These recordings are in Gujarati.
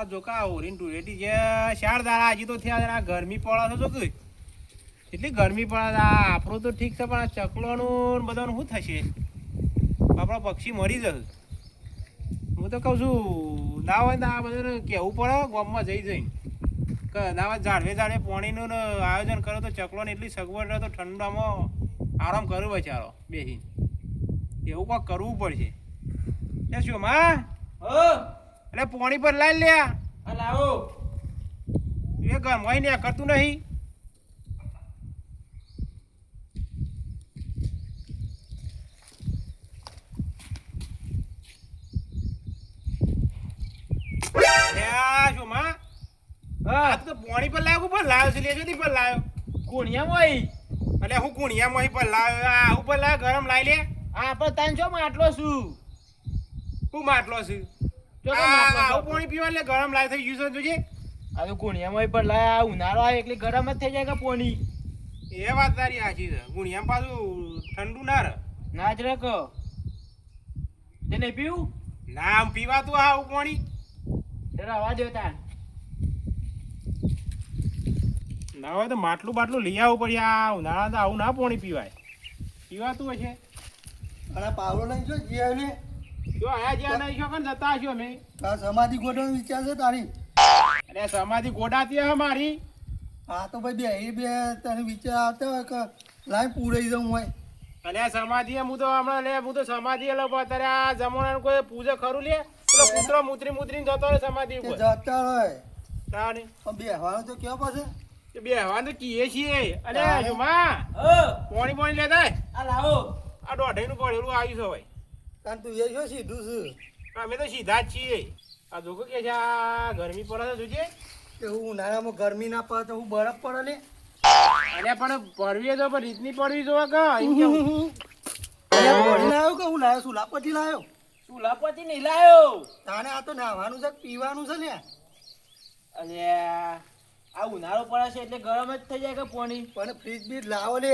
આ જોકા ઓરીન ટુરેટી જે શાર દાડા હજી તો થયા આ ગરમી પડે છે જો કે એટલી ગરમી પડે આ આપણું તો ઠીક છે પણ આ ચકલોનું ને બધાનું શું થશે આપણો પક્ષી મરી જશે હું તો કહું છું ના હોય ને આ બધાને કહેવું પડે ગામમાં જઈ જઈને કે ના હોય ઝાડવે ઝાડવે પાણીનું ને આયોજન કરો તો ચકલોને એટલી સગવડ રહે તો ઠંડામાં આરામ કરું બચારો બેસીને એવું કંઈક કરવું પડશે એ શું માં એટલે પાણી પર લાવી લ્યા લાવો એ ગરમાઈ ને કરતું નહીં શું માં તો પાણી પર લાવ્યો પર લાવ્યો છે લેજો પર લાવ્યો કુણિયામાં એટલે હું કુણિયામાં પર લાવ્યો આ ઉપર લાવ્યો ગરમ લાવી લે આ પણ તને જો માટલો છું હું માટલો છું આવું પાણી પીવા એટલે ગરમ લાવી થઈ ગયું છે તુજે આ તો કુણિયામાં પણ લાયા ઉનાળો આવે એટલે ગરમ જ થઈ જાય કે પાણી એ વાત તારી સાચી છે કુણિયામાં પાછું ઠંડુ ના રહે ના જ રે કહો તે નહીં પીવું ના આમ પીવાતું આવું પાણી જરા અવાજ દેતા ના હોય તો માટલું બાટલું લઈ આવવું પડે આ ઉનાળા તો આવું ના પાણી પીવાય પીવાતું હશે અને પાવડો નહીં જો જીવને જો આયા જ્યાં નહીં છો કે જતા હશો અમે સમાધિ ગોઠવવાનો વિચાર છે તારી અરે સમાધિ ગોડાતી હે મારી હા તો ભાઈ બે તને વિચાર આવતો હોય કે લાઈ પૂરાઈ જવું હોય અને સમાધિ હું તો હમણાં લે હું તો સમાધિ એટલે અત્યારે આ જમાનાનું કોઈ પૂજા ખરું લે પેલો કૂતરો મૂતરીને જતો રહે સમાધિ ઉપર જતા હોય તાને પણ બેહવાનું તો કેવો પાસે એ બેહવાનું તો કીએ છીએ અરે જુમા પાણી લેતા આ લાવો આ દોઢાઈનું પડેલું આવ્યું છે ભાઈ કારણ તું એ શું સીધું છે અમે તો સીધા જ છીએ આ જોકો કે છે આ ગરમી પડે છે જોજે કે હું ઉનાળામાં ગરમી ના પડે તો હું બરફ પડે લે અરે પણ પડવી તો પણ રીતની પડવી જોવા કે એમ કેવું પડી લાવ્યો કે હું લાવ્યો સુલાપતિ લાવ્યો સુલાપતિ નહીં લાયો તાને આ તો નાહવાનું છે પીવાનું છે ને અરે આ ઉનાળો પડે છે એટલે ગરમ જ થઈ જાય કે પાણી પણ ફ્રીજ બીજ લાવો લે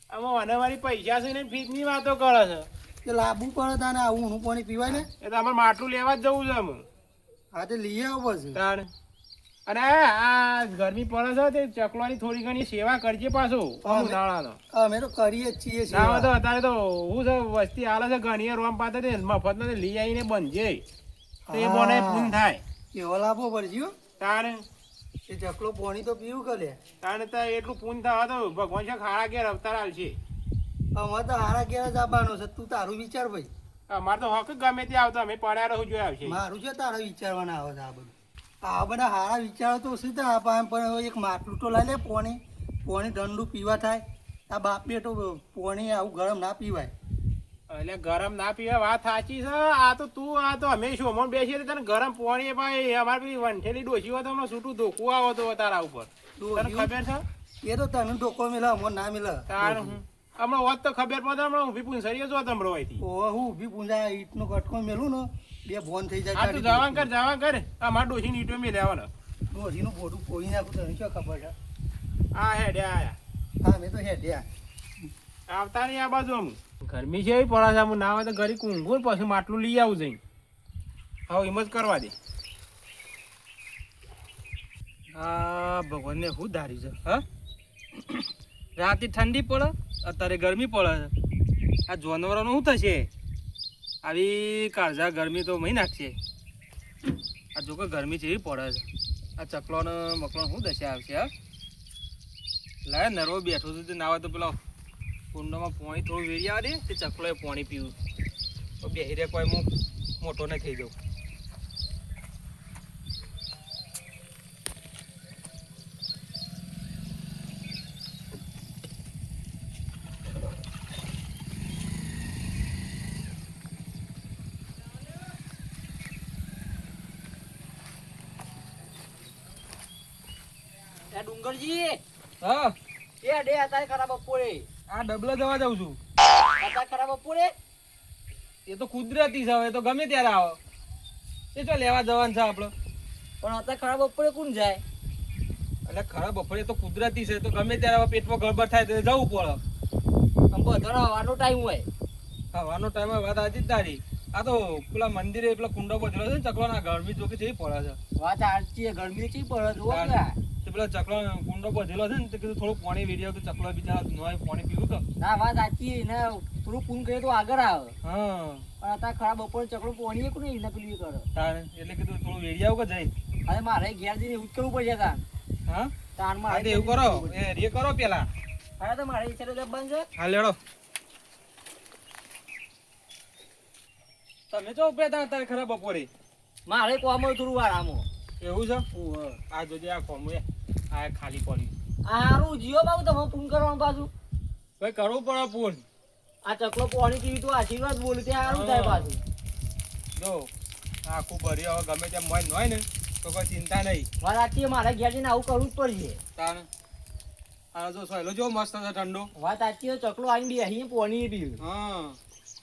આમાં વાનાવાળી પૈસા છે ને ફીસની વાતો કરે છે કે લાવવું પડે તાને આવું ઊનું પાણી પીવાય ને એ તો અમારે માટલું લેવા જ જવું છે અમે હા તો લઈ આવો પછી તાણ અને આ ગરમી પડે છે તે ચકલોની થોડી ઘણી સેવા કરજે પાછો ઉનાળાનો અમે તો કરીએ જ છીએ ના હોય તો અત્યારે તો હું છે વસ્તી હાલે છે ઘણી રોમ પાતે મફત નથી લઈ આવીને બંધજે તો એ બોને પૂન થાય કેવો લાભો પડશે હો તારે એ ચકલો પાણી તો પીવું કરે તારે તો એટલું પૂન થવા તો ભગવાન છે ખાડા ઘેર અવતાર આવશે અમારે તો હારા ઘેર જ આવવાનો છે તું તારું વિચાર ભાઈ અમારે તો હક ગમે તે આવતો અમે પડ્યા રહું જોઈ આવશે મારું છે તારા વિચારવાના આવે છે આ બધા હારા વિચારો તો સીધા આપા પણ એક માટલું તો લાવી લે પાણી ઠંડુ પીવા થાય આ બાપને તો પાણી આવું ગરમ ના પીવાય એટલે ગરમ ના પીવા વાત સાચી છે આ તો તું આ તો અમે શોમાં બેસીએ તને ગરમ પાણી ભાઈ અમારે પેલી વંઠેલી ડોસી હોય તો હમણાં છૂટું ધોકું આવો તો તારા ઉપર તને ખબર છે એ તો તને ધોકો મિલે અમને ના મિલે તાર હમણાં હોત તો ખબર પડે હમણાં ઊભી પૂંછડીએ જો તમરો હોયથી ઓ હું ઊભી પૂંજા ઈટનો કટકો મેલું ને બે બોન થઈ જાય આ તું જવાન કર અમારે ડોસીની ઈટો મેં લેવાના ડોસીનું બોડું કોઈ નાખું તને શું ખબર છે આ હેડે આયા હા મેં તો હેડ્યા આવતા નહીં આ બાજુ અમુક ગરમી છે એવી પડે છે અમુક ના હોય તો ઘરે ઊંઘું પછી માટલું લઈ આવું જઈને હવે એમ જ કરવા દે હા ભગવાનને શું ધારી છે હા રાતે ઠંડી પડે અત્યારે ગરમી પડે છે આ જાનવરોનું શું થશે આવી કાળજા ગરમી તો મહી નાખશે આ જો કે ગરમી છે એવી પડે છે આ ચકલોને મકલોને શું દશા આવશે હા લાય નરવો બેઠો છું તે નાવા તો પેલો કુંડોમાં પાણી થોડું વેરી આવે દે તે ચકલોએ પાણી પીવું તો બેહી રે કોઈ હું મોટો નહીં થઈ જાઉં ડુંગરજી હા એ ડે અત્યારે ખરાબ બપોરે આ ડબલા જવા જાઉં છું અત્યારે ખરાબ બપોરે એ તો કુદરતી છે હવે તો ગમે ત્યારે આવો એ તો લેવા જવાનું છે આપણે પણ અત્યારે ખરાબ બપોરે કોણ જાય એટલે ખરાબ બપોરે તો કુદરતી છે તો ગમે ત્યારે હવે પેટમાં ગડબડ થાય તો જવું પડે આમ બધાનો હવાનો ટાઈમ હોય ખાવાનો ટાઈમ વાત આજે જ તારી આ તો પેલા મંદિરે પેલા કુંડો બધેલો છે ને ચકલો ના ગરમી જોકે જેવી પડે છે વાત સાચી છે, ગરમી ચી પડે જુઓ તાર. પેલા. તે પેલા ચકલો કુંડો બધેલો છે ને તે કીધું થોડું પાણી વેરી આવતું ચકલો બિચારા નોય પાણી પીવું તો ના વાત સાચી ને થોડું પૂન કરીએ તો આગળ આવે હા પણ અત્યારે ખરાબ બપોર ચકડો પોણી એક નહીં એના પેલું કરે તાર એટલે કીધું થોડું વેરી આવું કે જઈ અરે મારે ઘેર જઈને એવું જ કરવું પડશે તાન હા તાનમાં હા તો એવું કરો એ કરો પેલા અરે તો મારે ઈચ્છા તો બંધ છે. હા લેડો તમે જો ઉપરે તારે ખરા બપોરે મારે કોમ થોડું વાળામાં એવું છે આ જોજે આ કોમ આ ખાલી પડ્યું હારું જીઓ બાબુ તમે પૂન કરવાનું પાછું ભાઈ કરવું પડે પૂન આ ચકલો પોણી પીવી તો આશીર્વાદ બોલું ત્યાં સારું થાય પાછું. જો આખું ભરી હવે ગમે તેમ મન હોય ને તો કોઈ ચિંતા નહીં વાત સાચી છે, મારે ઘેર જઈને આવું કરવું જ પડશે. તાર આ જો સહેલો જો મસ્ત છે ઠંડો વાત સાચી છે, ચકલો આવીને બેસી પોણી પીવું. હા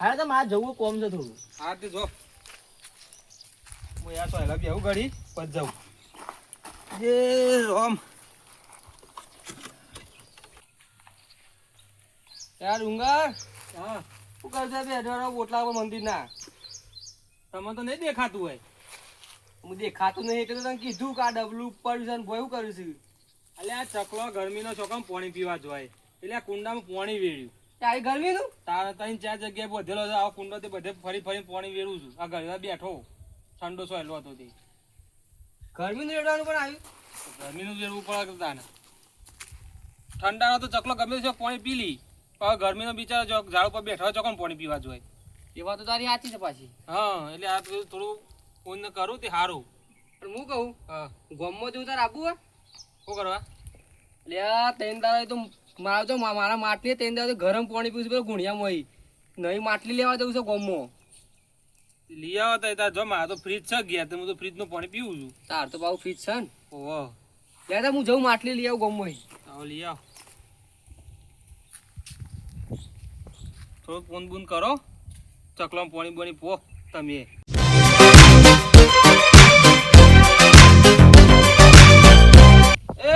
હા તો મારે જવું કોમ છે થોડું. હા તે જો હું યાર સહેલા બી આવું ઘડી પછી જાઉં જે રોમ યાર ડુંગર હા શું કરશે બે અઢાર ઓટલા પર મંદિર ના તમને તો નહીં દેખાતું હોય હું દેખાતું નહીં એટલે તો તને કીધું કે આ ડબલું ઉપર છે ને ભયું કર્યું છે એટલે આ ચકલો ગરમીનો છોકરામાં પાણી પીવા જોઈએ એટલે આ કુંડામાં પાણી વેળ્યું તારી ગરમીનું તારે ત્રણ ચાર જગ્યાએ બધેલો છે આ કુંડો તે બધે ફરી ફરી પાણી વેરું છું આ ઘરે બેઠો ઠંડો સહેલો હતો તે ગરમીનું રેડવાનું પણ આવ્યું. ગરમીનું વેરવું પડે તાને ઠંડાનો તો ચકલો ગમે છે પાણી પી લી પણ ગરમીનો બિચારો ઝાડ ઉપર બેઠો ચોકન પાણી પીવા જોઈએ એ વાત તો તારી સાચી છે પાછી. હા એટલે આ થોડું પૂન કરું તે સારું પણ હું કહું હા ગોમમાં જવું તારે આપવું શું કરવા હોય ત્રણ દાડા તો મારા તો મારા માટલી ત્રણ દાડા તો ગરમ પાણી પીવું છે ગુણિયામાં નહીં માટલી લેવા જવું છે ગોમમાં. લઈ આવો તો તાર જો મારે તો ફ્રીજ છે ગયા તો હું તો ફ્રીજનું પાણી પીવું છું તાર તો બાબુ ફ્રીજ છે ને ઓહો યાર હું જઉં માટલી લઈ આવું ગોમમાં. આવો લઈ આવો થોડું પૂન બૂન કરો ચકલામાં પાણી બોણી પો તમે એ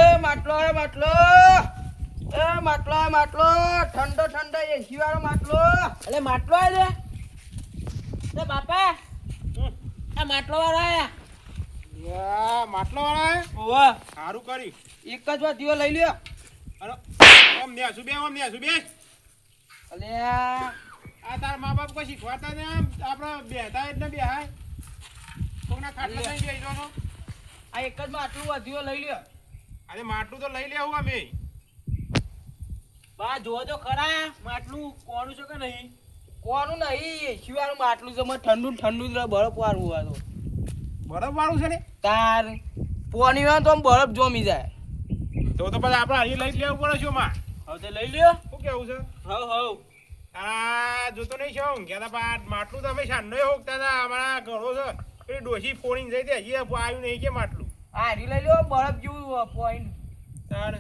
માટલો ઠંડો ઠંડો એસી વાળો માટલો અલે માટલો આય લે બાપા આ માટલો વાળો આયા. માટલો વાળા ઓવા સારું કરી એક જ વાર દીવો લઈ લ્યો અરે ઓમ ને સુબે અલે આ તાર મા બાપ કોઈ શીખવાડતા ને આપણે બેહતા જ ને બેહાય કોકના ખાટલા થઈ બેસી જવાનો. આ એક જ માં આટલું વધ્યો લઈ લ્યો અરે માટલું તો લઈ લેવું અમે બા જો તો ખરા માટલું કોનું છે કે નહીં. કોનું નહીં શિવાળું માટલું છે મને ઠંડુ ઠંડુ જ રહે, બરફ વાળું હોય તો બરફ વાળું છે ને તાર પોની હોય તો આમ બરફ જોમી જાય તો પછી આપણે હજી લઈ જ લેવું પડે શું માં હવે તે લઈ લ્યો શું કેવું છે હવ આ જોતો નહીં શું કહેતા પા માટલું તો અમે સાંજનો હોકતા હતા અમારા ઘરો છે પેલી ડોસી ફોડીને જઈ દે હજી આવ્યું નહીં કે માટલું આ હરી લઈ લ્યો બરફ જેવું પોઈન્ટ તારે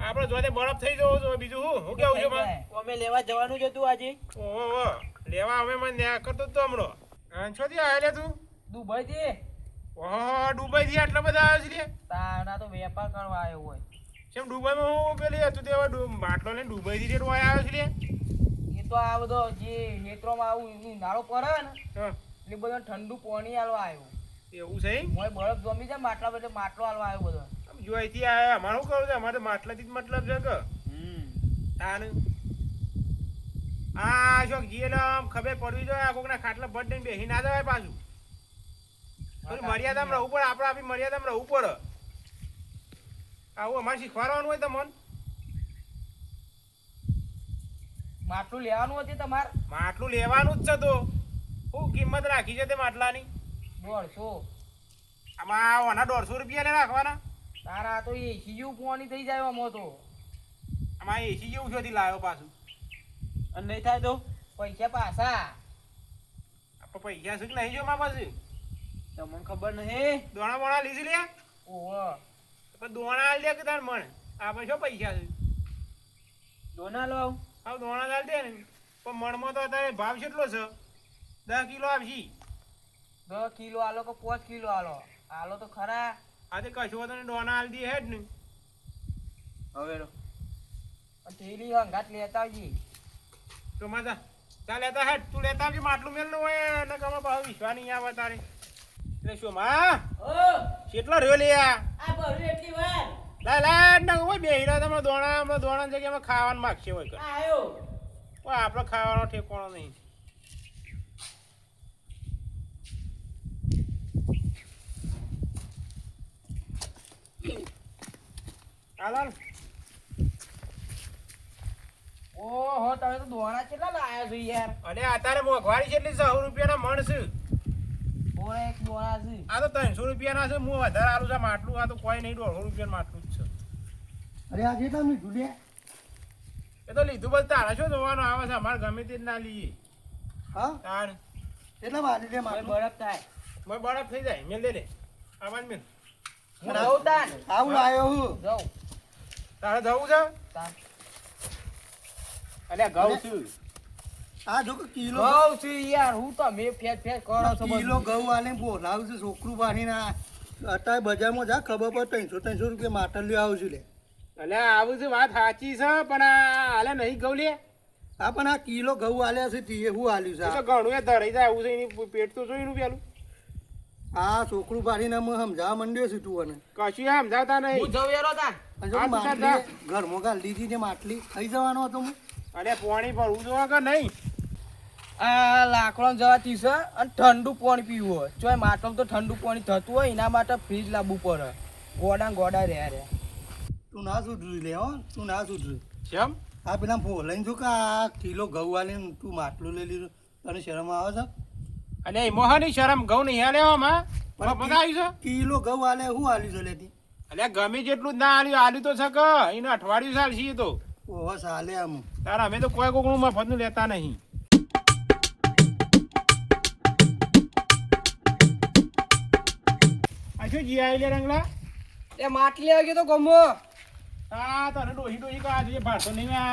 આપણે જોતે બરફ થઈ જવો છો બીજું શું કેવું છે માં અમે લેવા જવાનું જ હતું આજે. ઓહો લેવા અમે મને ન્યા કરતો જ તો હમણાં છોથી આવેલે તું દુબઈ થી ઓહો દુબઈ થી આટલા બધા આવે છે તારા તો વેપાર કરવા આવ્યો હોય. કેમ દુબઈમાં હું પેલી હતું તે માટલો લઈને દુબઈ થી રેટ આવે છે એ તો આ બધો જે નેત્રોમાં આવું નાળો પડે ને હા એટલે બધો ઠંડુ પાણી આલવા આવ્યો. એવું છે એમ? મોય બરફ જમી જાય માટલા બધે માટલો આલવા આવ્યો બધો. જો અહીંથી આયા અમારે શું કરવું છે અમારે તો માટલાથી જ મતલબ છે કે તાન આ શોખ જીએલા ખબર પડવી જોઈએ આ કોકના ખાટલા બટ દઈને બેસી ના જવાય પાછું થોડી મર્યાદામાં રહેવું પડે આપણે આપણી મર્યાદામાં રહેવું પડે આવું અમારે શીખવાડવાનું હોય તો મન માટલું લેવાનું હતું તમારે માટલું લેવાનું જ છે તો શું કિંમત રાખી છે તે માટલાની 150. આમાં ઓના 150 રૂપિયા લે રાખવાના તારા તો એસી જેવું પાણી થઈ જાય આમાં તો. આમાં એસી જેવું છોથી લાવ્યો પાછું અને નહીં થાય તો પૈસા પાછા આપણે પૈસા શું નહીં જો માં પાછું તમને ખબર નહીં. દોણા બોણા લીધી લે ઓહો પણ દોણા આલ દે કે તાર મણ આપણે શું પૈસા છે દોના લો હવે દોણા આલ દે ને પણ મણમાં તો અત્યારે ભાવ કેટલો છે 10 કિલો આપશી 10 કિલો આલો કે 5 કિલો આલો આલો તો ખરા. આજે કશો તને દોણા આલ દી હેડ ને હવે થેલી હંગાત લેતા આવજી. તો માતા ચાલ લેતા હેડ તું લેતા આવજે માટલું મેલ નું હોય ને કમા ભાવ વિશ્વા નહીં આવે તારે એટલે શું માં કેટલો રહ્યો લે લાય ના હોય બે હીરા તમે દોણા જગ્યામાં ખાવાનું માગશે હોય આપણે ખાવાનો ઠેકોણો નહીં હાલ ઓહો તમે તો દોણા કેટલા લાયા છો યાર અને અત્યારે મોંઘવારી છે એટલે 100 રૂપિયાના મણ છે દોણા એક દોણા છે આ તો 300 રૂપિયાના છે હું વધારે આલું છે માટલું આ તો કોઈ નહીં 150 રૂપિયાનું માટલું જ છે અરે આ કેટલા મીઠું લે એ તો લીધું બસ તારા શું જોવાનું આવે છે અમારે ગમે તે જ ના લઈએ હા તાર કેટલા વાલી લે ભાઈ માટલું બરફ થાય મેં બરફ થઈ જાય મેલ દે આવાજ મેલ હું જાઉં તાન આવું લાયો હું જાઉં તારે જવું છે તાન અલ્યા ઘઉં છું આ જો કે કિલો જાઉં છું યાર હું તો મે ફેર કરો છો કિલો ઘઉં આલે બોલાવું છું છોકરું પાણીને અત્યારે બજારમાં જા ખબર પડે 300 રૂપિયા માટલ્યું આવું છું લે અલ્યા આવું છે વાત સાચી છે પણ આ હાલે નહીં ઘઉં લે હા પણ આ કિલો ઘઉં આલ્યા છે તે હું આલ્યું છે એ તો ઘણું એ ધરાઈ જાય આવું છે એની પેટ તો જોઈ પેલું આ છોકરું પાડીને હું સમજાવવા માંડ્યો છું તું અને કશું એમ સમજાવતા નહીં હું જાઉં યાર તાન અને જો હા, તું માટલી જા. ઘરમાં ગાલ દીધી ને માટલી થઈ જવાનો હતો હું અરે પાણી ભરવું જોવા કે નહીં આ લાકડો જવાતી છે અને ઠંડુ પાણી પીવું હોય જો માટલો તો ઠંડુ પાણી થતું હોય એના માટે ફ્રીજ લાવવું પડે ગોડા રે તું ના સુધરી લે હો તું ના સુધરી કેમ આ પેલા બોલાઈને જો કે આ કિલો ઘઉં આલીને તું માટલું લઈ લીધું તને શરમ આવે છે અને એ મોહની શરમ ઘઉં નહીં હાલે આમાં પણ બગાવ્યું છે કિલો ઘઉં આલે હું આલ્યું છે લેતી અલ્યા ગમે જેટલું જ ના આલ્યું તો છે કે એને અઠવાડિયું ચાલશે એ તો ઓહો ચાલે આમ તારા અમે તો કોઈ કોકનું મફતનું લેતા નહીં આ શું જી આઈ લે રંગલા એ માટલી આવી ગયો તો ગમો હા તને ડોહી કા આજે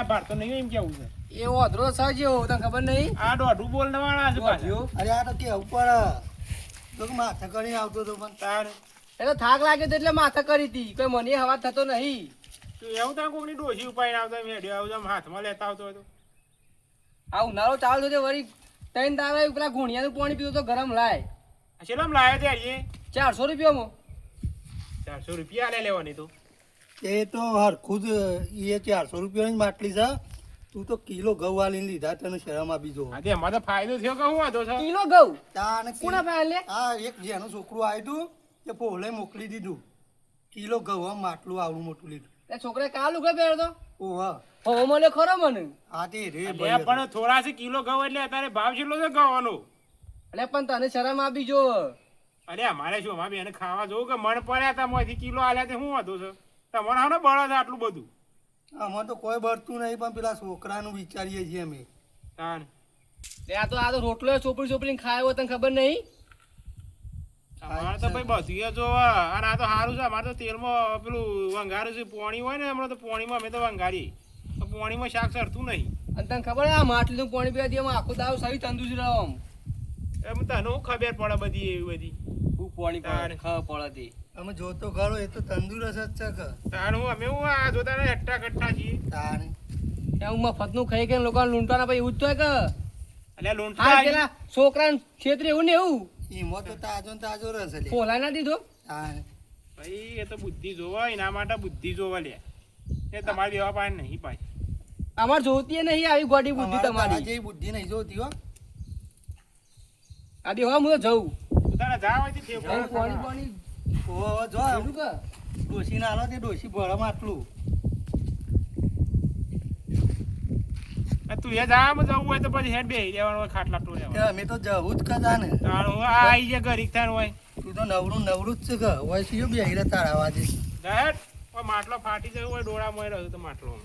ભારતો નહીં એમ કેવું છે એ ઓધરો સજ્યો તને ખબર નહીં આ દોઢું બોલવાળા છે પાછા. અરે આ તો કે ઉપર તો કે માથા કરીને આવતો હતો પણ તારે એ તો થાક લાગ્યો તો એટલે માથા કરી હતી કોઈ મને હવા થતો નહીં તું એવું તાર કોકની ડોશી ઉપાડીને આવતા મેળ્યો આવું આમ હાથમાં લેતા આવતો હતો આ ઉનાળો ચાલુ થયો વળી ત્રણ દાડા પેલા ઘોણિયાનું પાણી પીવું તો ગરમ લાય છેલ્લામ લાવ્યો ત્યારે 400 રૂપિયામાં 400 રૂપિયા લે લેવાની તો એ તો હરખું જ એ 400 રૂપિયાની જ માટલી છે તું તો કિલો ઘઉં આલીને લીધા તને શરમ આપી જો હા તે એમાં તો ફાયદો થયો કે હું વાંધો છે કિલો ઘઉં તાને કોના પાસે લે આ એક જેનું છોકરું આવ્યું હતું તે પોલે મોકલી દીધું કિલો ઘઉં આમ માટલું આવડું મોટું લીધું એ છોકરા કાલ ઉઘે પહેરતો ઓહો હો મને ખરો મને હા તે રે અલ્યા ભાઈ પણ થોડા છે કિલો ઘઉં એટલે અત્યારે ભાવ કેટલો છે ઘઉંનો એટલે પણ તને શરમ આપી જો અરે અમારે શું અમારે બેને ખાવા જોવું કે મણ પડ્યા તા મોંથી કિલો આલ્યા તે શું વાંધો છે તમારે હાને બળે છે આટલું બધું આમાં તો કોઈ બળતું નહીં પણ પેલા છોકરાનું વિચારીએ છીએ અમે તાન આ તો રોટલો ચોપડી ખાયો તને ખબર નહીં અમારે તો ભાઈ બધું એ જોવા અને આ તો સારું છે અમારે તો તેલમાં પેલું વંગારું છે પોણી હોય ને હમણાં તો પોણીમાં અમે તો વંગારી તો પોણીમાં શાક સરતું નહીં અને તને ખબર આ માટલીનું પાણી પીવા દે આખો દાવ સહી તંદુરસ્ત રહો આમ એમ તને શું ખબર પડે બધી એવી બધી હું પાણી તારે. ખબર પડે અમે જોતો ખરો એ તો તંદુરસ્ત જ છે કે તાણ હું અમે હું આ જોતા ને હટ્ટા કટ્ટા છીએ તાને તે હું મફતનું ખાઈ કે લોકોને લૂંટવાના પછી એવું જ થાય કે એટલે હા લૂંટતા પેલા છોકરાને ક્ષેત્રે એવું ને એવું એમાં તો તાજો ને તાજો રસ લે ફોલાઈ ના દીધો તાને ભાઈ એ તો બુદ્ધિ જોવા એના માટે બુદ્ધિ જોવા લે એ તમારી દેવા પાસે નહીં પાછી અમારે જોતી નહીં આવી ગોડી બુદ્ધિ અમારે તો તમારી આજે બુદ્ધિ નહીં જોતી હો આદિ હો હું તો જઉં પોતાના જા હોય તે પાણી પાણી ઓહો જો એવું કે ડોશી ના હાલો તે ડોશી ભરમ આટલું તું એ જામ જવું હોય તો પછી હેડ બેહી દેવાનું હોય ખાટલા ટોળે તે અમે તો જવું જ કદા ને તાણ હું આ આઈ જે ઘરી થાન હોય તું તો નવરું નવરું જ છે કે હોય છે બે હીરા તારા વાજે હેડ કોઈ માટલો ફાટી જવું હોય ડોળા મોય રહ્યો તો માટલો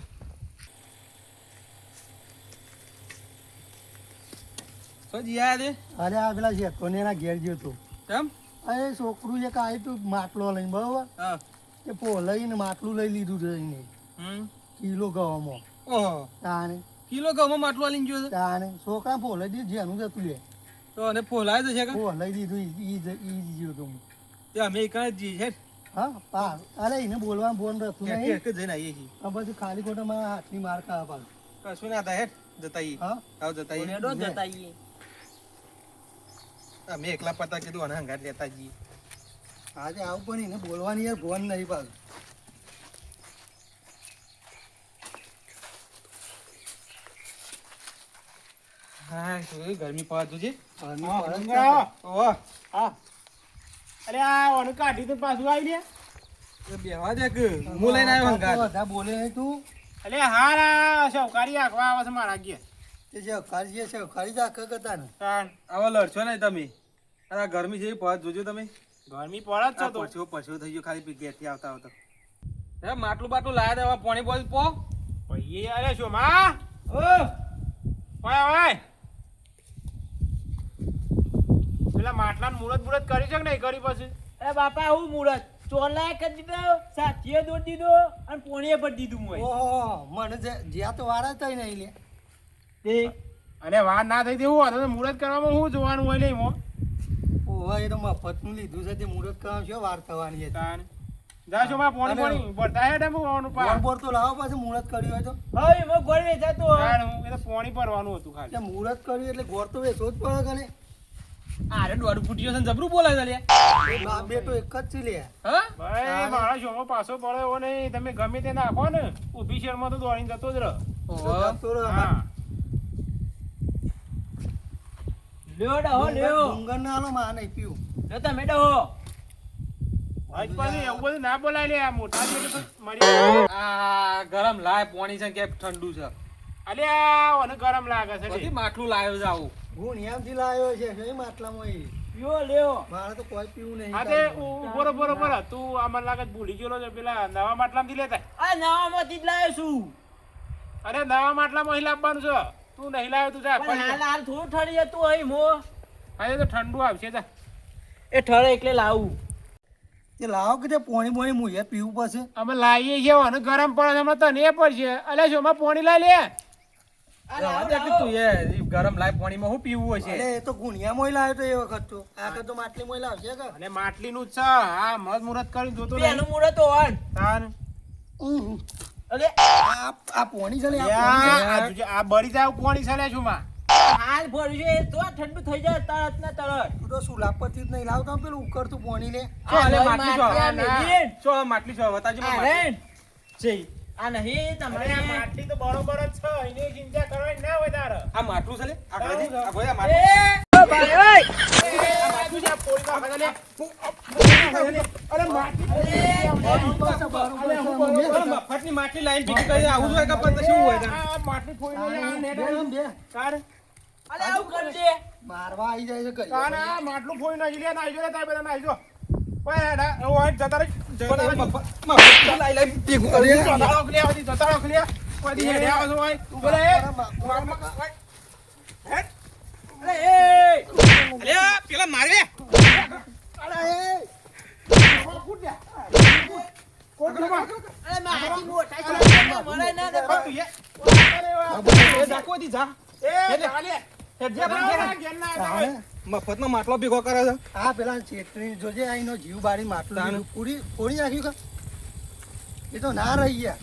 તો જીયા દે અરે આ પેલા શેઠોને એના ઘેર ગયો તો કેમ અરે છોકરું એક આવ્યું તું માટલો લઈને બરોબર હા તે પોલાઈને માટલું લઈ લીધું છે એને કિલો ગવામાં ઓહો તાને કિલો ઘઉંમાં માટલું આલીને ગયો છે તાને છોકરા પોલાઈ દીધું જેનું જતું લે તો અને ફોલાય તો છે કે પોલાઈ દીધું ઈ ગયો તો તે અમે એકલા જ જઈએ છે હા પા અરે એને બોલવા બોન રહેતું નહીં જઈને આવીએ છીએ આ પછી ખાલી ખોટા મારા હાથની માર ખાવા પાડે કશું ના થાય હેડ જતા ઈ હા આવ જતા ઈ લેડો જતા આઈએ. અમે એકલા પતા કીધું અને હંગાત લેતા જઈએ આજે આવું પણ એને બોલવાની યાર ભોન નહીં પાછું. હા શું ગરમી પડતું છે ઘરની હા, ફરજ ભૂંગળા આવો. ઓહ હા અરે આ ઓનું કાઢી તો પાછું આવી લે બેહવા દે કે હું લઈને આવ્યો હંગાત બધા બોલે નહીં તું. અલે હારા સૌકારી આખવા આવે છે મારા ઘેર તે જે અખારી છે અખારી જ આખા કરતા ને. તાણ આવો લડશો નહીં તમે અરે ગરમી જેવી પહોંચ જોજો તમે ગરમી પડે જ છે તો પછો પછો થઈ ગયો ખાલી ઘેરથી આવતા આવતા હે માટલું બાટલું લાયા દેવા પાણી બોલ પો ભાઈ અરે શું માં ઓય ઓય પેલા માટલાનું મુરત મુરત કરી છે કે નહીં કરી પછી એ બાપા હું મુરત ચોલાય કરી દીધો, સાથીએ દોડ દીધો અને પોણીએ પર દીધું મોય. ઓહો મને જ્યાં તો વાળા થઈ નહીં લે. તે અને વાર ના થઈ તેવું હતું મુરત કરવામાં શું જોવાનું હોય નહીં મો ઓહો એ તો મફતનું લીધું છે તે મુહૂર્ત કરવાનું છે વાર થવાની છે. તાણ જા શું માં પોણી પોણી ભરતા હે ડેમો આવવાનું બોર પા બોર તો લાવો પાછું મુહૂર્ત કર્યું હોય તો. હવે એમાં ગોળ વેચાતો હોય. તાણ હું એ તો પોણી ભરવાનું હતું ખાલી એટલે મુહૂર્ત કર્યું એટલે ગોળ તો વેચવો જ પડે કને. આરે દોડું ફૂટ્યો છે ને જબરું બોલે છે લે એ બાપ બેટો એક જ છે લે. હા ભાઈ મારા શોમાં પાછો પડે એવો નહીં તમે ગમે તે નાખો ને ઊભી શેરમાં તો દોડીને જતો જ રહો ઓહો જતો રહે. હા લ્યો ડહો લ્યો. ડુંગર ના આલો માં નહીં પીવું. લ્યો તમે ડહો. આજ પાછી એવું બધું ના બોલાય લે આ મોટા છે એટલે તો મરી આ ગરમ લાય પાણી છે કે ઠંડુ છે અલે આ ઓને ગરમ લાગે છે બધી લે. માટલું લાવ્યો છે આવું હું ન્યામથી લાવ્યો છે કઈ માટલામાં ઈ. લ્યો લ્યો. મારે તો કોઈ પીવું નહીં. હા તે બરોબર તું આમાં લાગે છે ભૂલી ગયેલો છે પેલા નવા માટલામાંથી લેતા આ નવામાંથી જ લાવ્યો છું. અરે નવા માટલામાં અહીં લાવવાનું છે તું નહીં લાવ્યો તું જા પણ હાલ હાલ થોડું ઠરી જતું અહીં મો. અરે તો ઠંડુ આવશે જા એ ઠરે એટલે લાવું. તે લાવો કે તે પોણી બોણી મુએ પીવું પડશે. અમે લાવીએ છીએ અને ગરમ પડે હમણાં તને એ પડશે અલે શોમાં પાણી લાવી લે જવા દે કે તું એ ગરમ લાય પાણીમાં શું પીવું હશે અરે એ તો ગુણિયામાં લાવ્યો તો એ વખત તો આ વખત તો માટલીમાં લાવશે કે. અને માટલીનું જ છે હા મત મુહૂર્ત કરીને જોતો નહીં પેલું મુરત ઓન. તાન અરે આ પોણી છે લે, આ પોણી. આ બળી જાય પાણી ચાલે છું માં હાલ ભર્યું છે એ તો ઠંડુ થઈ જાય તરત ને તરત. તું તો સુલા પરથી જ નહીં લાવતો પેલું ઉકળતું પોણી લે. શું હાલે આ માટલી છો? માટલા મેલીન. શું આ માટલી છો બતાવજો મને આ માટલી. રેન. છે. આ નહીં અરે તમારે. આ માટલી તો બરોબર જ છે એની ચિંતા કરવાની ના હોય તારે આ માટલું છે લે આ કાઢી આ ભાઈ આ એ માટલું ભાઈ ઓય. આ માટલું છે, આ પોળીમાં ખાધા લે. અરે માટલી બરોબર છે, બરોબર છે. બરાબર, મફતની માટલી લાઈન ભેગી કરી આવું જોઈએ કે પછી શું હોય તાર? આ માટલી ફોડી લે આ નેટ બે, બે. તાર અલે આવું કરી દે. મારવા આવી જાય છે કઈ. તાન આ માટલું ફોડી નાખી લે નાખી લે તાર બધા નાખી દો ઓય હેડા ઓય જતા રે પણ હવે મફતની લાઈ લાઈ ભેગું કરી દે. જતા રોક લે ઓય જતા રોક લે ઓય હેડે આવો છો ઓય બોલે હેડ અરે એ. અલે આ પેલા મારે કોણ છે બા અરે મારી મોટા છોકરા મળે ના દે. તું એ એ જાકો દી જા એ ચાલે હેડ જા પણ ઘેર. ઘેર ના આવે તાણે મફતનો માટલો ભેગો કરે છે આ પેલા ચેટણી જોજે આઈનો જીવ બાળી માટલું તાણે. લીધું. પૂરી ફોડી નાખ્યું કે એ તો ના રહી ગયા.